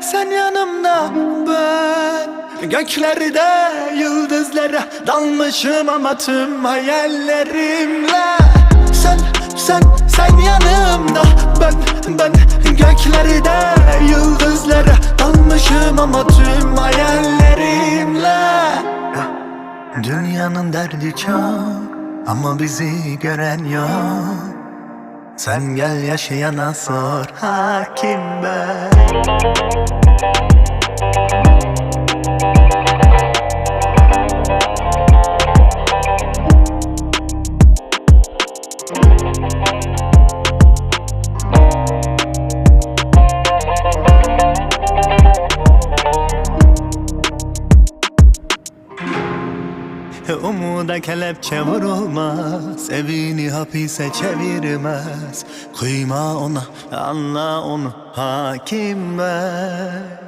Sen yanımda, ben göklerde yıldızlara dalmışım ama tüm hayallerimle. Sen yanımda, ben göklerde yıldızlara dalmışım ama tüm hayallerimle. Dünyanın derdi çok ama bizi gören yok. Sen gel yaşayana sor, hakim ben. Umuda kelepçe vurulmaz, evini hapise çevirmez. Kıyma ona, anla onu, hakim ben.